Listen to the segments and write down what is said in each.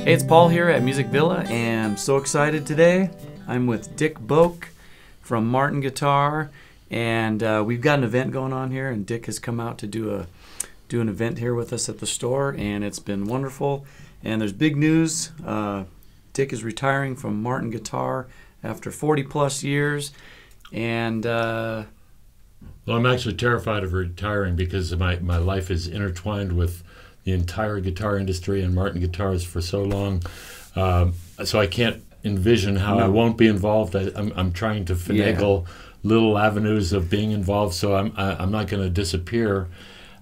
Hey, it's Paul here at Music Villa, and I'm so excited today. I'm with Dick Boak from Martin Guitar, and we've got an event going on here, and Dick has come out to do an event here with us at the store, and it's been wonderful. And there's big news. Dick is retiring from Martin Guitar after 40 plus years, and well, I'm actually terrified of retiring because my life is intertwined with the entire guitar industry and Martin Guitars for so long. So I can't envision how I won't be involved. I'm trying to finagle little avenues of being involved, so I'm not going to disappear.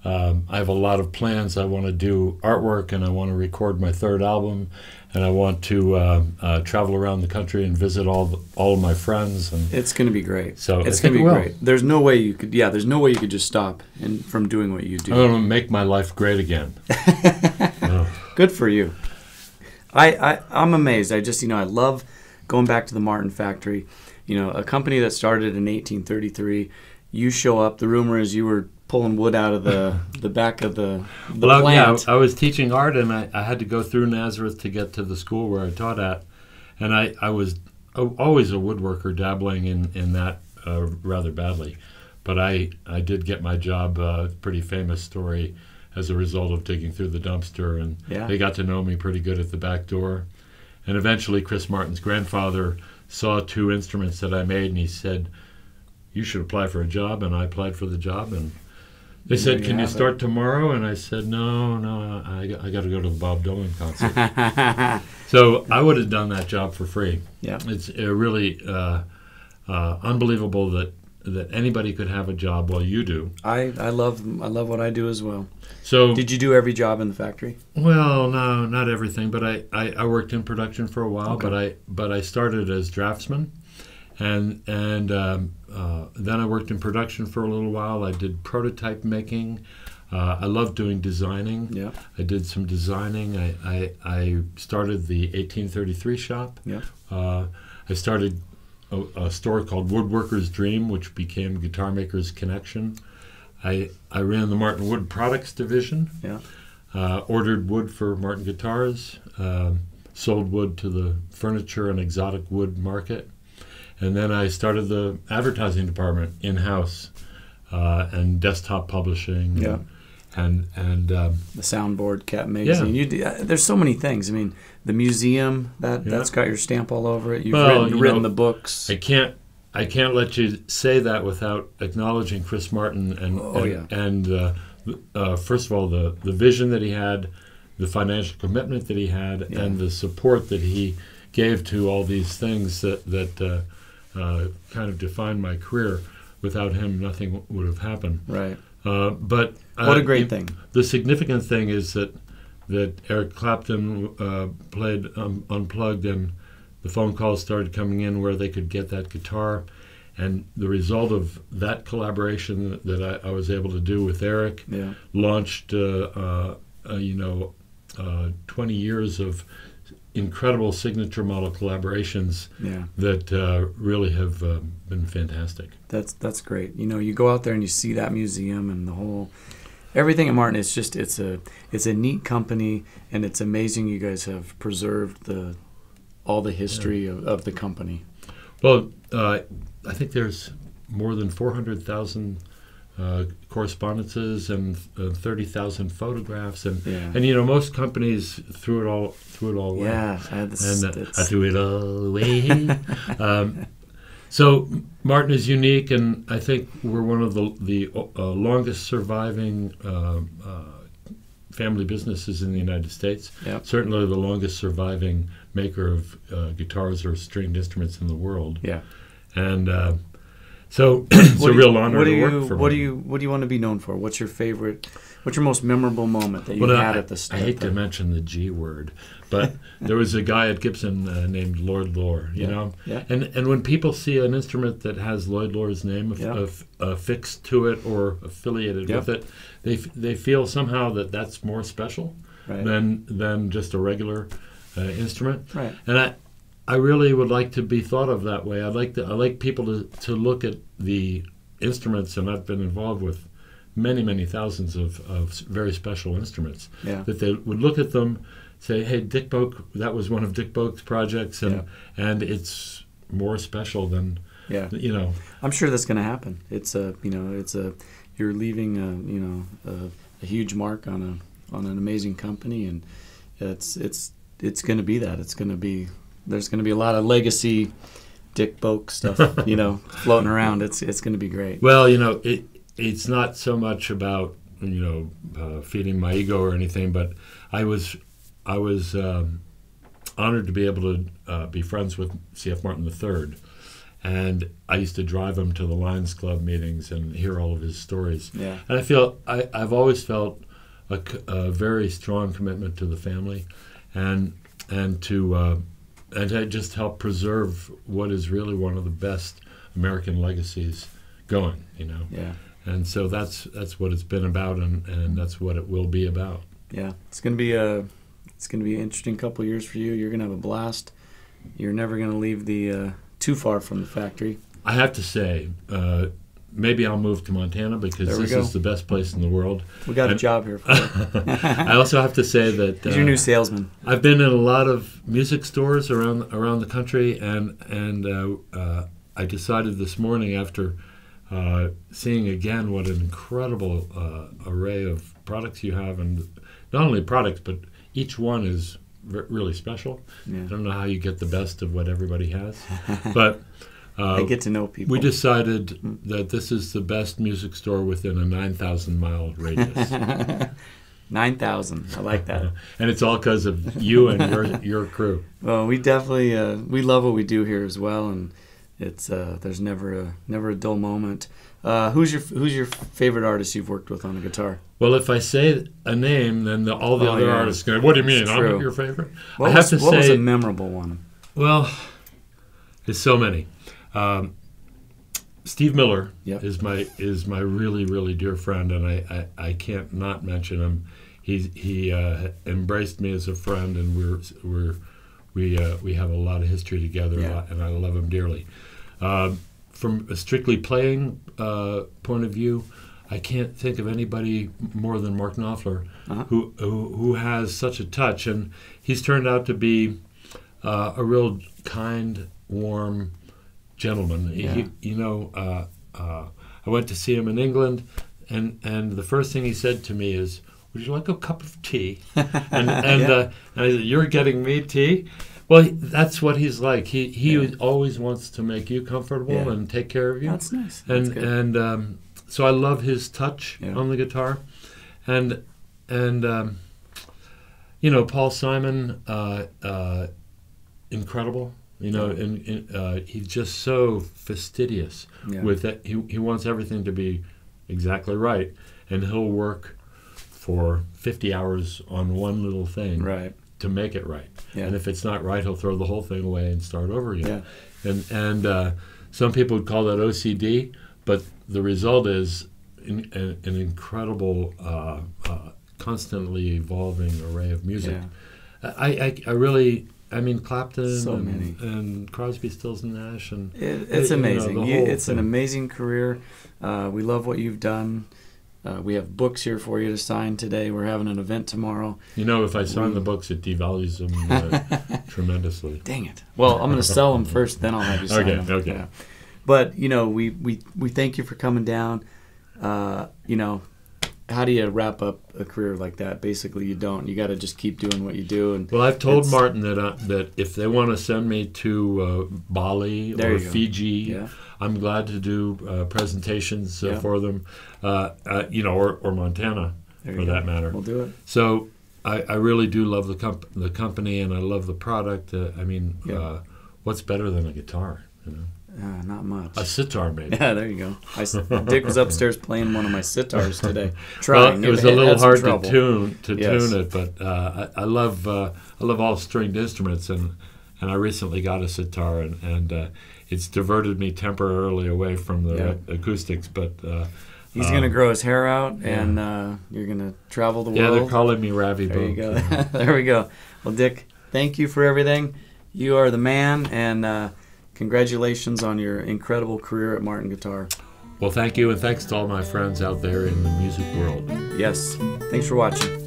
I have a lot of plans. I want to do artwork, and I want to record my third album, and I want to travel around the country and visit all of my friends. And it's going to be great. So it's going to be great. There's no way you could. Yeah, there's no way you could just stop from doing what you do. I'm going to make my life great again. Good for you. I'm amazed. I love going back to the Martin factory. You know, a company that started in 1833. You show up. The rumor is you were pulling wood out of the back of the plant. Yeah, I was teaching art, and I had to go through Nazareth to get to the school where I taught at. And I was always a woodworker, dabbling in that rather badly. But I did get my job, pretty famous story, as a result of digging through the dumpster. And they got to know me pretty good at the back door. And eventually Chris Martin's grandfather saw two instruments that I made, and he said, "You should apply for a job." And I applied for the job, and they said, "Can you start tomorrow?" And I said, no, I got to go to the Bob Dylan concert. So I would have done that job for free. Yeah, it's really unbelievable that anybody could have a job while you do. I love what I do as well. So did you do every job in the factory? Well, no, not everything, but I worked in production for a while. Okay. But I started as draftsman. And then I worked in production for a little while. I did prototype making. I loved doing designing. Yeah. I did some designing. I started the 1833 shop. Yeah. I started a store called Woodworker's Dream, which became Guitar Maker's Connection. I ran the Martin Wood Products division. Yeah. Ordered wood for Martin Guitars. Sold wood to the furniture and exotic wood market. And then I started the advertising department in-house, and desktop publishing. Yeah. And the soundboard, Cat Magazine. Yeah. There's so many things. I mean, the museum that's got your stamp all over it. You've written the books. I can't let you say that without acknowledging Chris Martin and first of all the vision that he had, the financial commitment that he had, and the support that he gave to all these things that kind of defined my career. Without him, nothing would have happened. Right. But what a great thing. The significant thing is that Eric Clapton played Unplugged, and the phone calls started coming in where they could get that guitar. And the result of that collaboration that I was able to do with Eric launched 20 years of incredible signature model collaborations that really have been fantastic. That's great. You know, you go out there and you see that museum and the whole everything at Martin. It's a neat company, and it's amazing you guys have preserved all the history of the company. Well, I think there's more than 400,000 correspondences and 30,000 photographs, and you know, most companies threw it all away. Yeah, I threw it all away. So Martin is unique, and I think we're one of the longest surviving family businesses in the United States. Yep. Certainly the longest surviving maker of guitars or stringed instruments in the world. Yeah. And so it's a real honor to work for. What do you want to be known for? What's your most memorable moment that you had at the start? I hate to mention the G word, but there was a guy at Gibson named Lloyd Loar, you know? Yeah. And when people see an instrument that has Lloyd Loar's name affixed to it or affiliated with it, they feel somehow that that's more special than just a regular instrument. Right. And I really would like to be thought of that way. I like people to look at the instruments, and I've been involved with many, many thousands of very special instruments. Yeah. That they would look at them, say, "Hey, Dick Boak, that was one of Dick Boak's projects, and it's more special than you know." I'm sure that's going to happen. It's you're leaving a huge mark on an amazing company, and it's going to be that. There's going to be a lot of legacy Dick Boak stuff, floating around. It's going to be great. Well, it's not so much about feeding my ego or anything, but I was honored to be able to be friends with C.F. Martin III, and I used to drive him to the Lions Club meetings and hear all of his stories. Yeah. And I've always felt a very strong commitment to the family, and to just help preserve what is really one of the best American legacies going. Yeah. And so that's what it's been about, and that's what it will be about. Yeah, it's gonna be an interesting couple of years for you. You're gonna have a blast. You're never gonna leave too far from the factory. I have to say, maybe I'll move to Montana because this is the best place in the world. We got a job here for you. I also have to say that he's your new salesman. I've been in a lot of music stores around the country, and I decided this morning after seeing again what an incredible array of products you have, and not only products, but each one is really special. Yeah. I don't know how you get the best of what everybody has, but I get to know people. We decided that this is the best music store within a 9,000-mile radius. 9,000. I like that. And it's all because of you and your crew. Well, we definitely we love what we do here as well, and it's there's never a dull moment. Who's your favorite artist you've worked with on the guitar? Well, if I say a name, then all the other artists go, "What do you mean? I'm not your favorite?" What was a memorable one? Well, there's so many. Steve Miller is my really, really dear friend, and I can't not mention him. He embraced me as a friend, and we have a lot of history together, and I love him dearly. From a strictly playing point of view, I can't think of anybody more than Mark Knopfler, who has such a touch, and he's turned out to be a real kind, warm gentleman. I went to see him in England, and the first thing he said to me is, "Would you like a cup of tea?" and I said, "You're getting me tea?" Well, that's what he's like. He always wants to make you comfortable and take care of you. That's nice. And so I love his touch on the guitar, and Paul Simon, incredible. And he's just so fastidious with it. He wants everything to be exactly right, and he'll work for 50 hours on one little thing to make it right. Yeah. And if it's not right, he'll throw the whole thing away and start over again. Yeah. And some people would call that OCD, but the result is an incredible, constantly evolving array of music. Yeah. I really... Clapton and Crosby, Stills and Nash, and it's amazing. It's an amazing career. We love what you've done. We have books here for you to sign today. We're having an event tomorrow. If I sign the books, it devalues them tremendously. Dang it! Well, I'm going to sell them first, then I'll have you sign them. Okay. Yeah. But we thank you for coming down. How do you wrap up a career like that? Basically, you don't. You got to just keep doing what you do. And well, I've told Martin that if they want to send me to Bali or Fiji, I'm glad to do presentations for them, or Montana for that matter. We'll do it. So I really do love the company, and I love the product. What's better than a guitar? Not much. A sitar, maybe. Yeah, there you go. Dick was upstairs playing one of my sitars today. Trying. Well, it was a little hard to tune it, but I love all stringed instruments, and I recently got a sitar, and it's diverted me temporarily away from the acoustics, but. He's going to grow his hair out, and you're going to travel the world. Yeah, they're calling me Ravi There Boak. you go. There we go. Well, Dick, thank you for everything. You are the man, and congratulations on your incredible career at Martin Guitar. Well, thank you, and thanks to all my friends out there in the music world. Yes. Thanks for watching.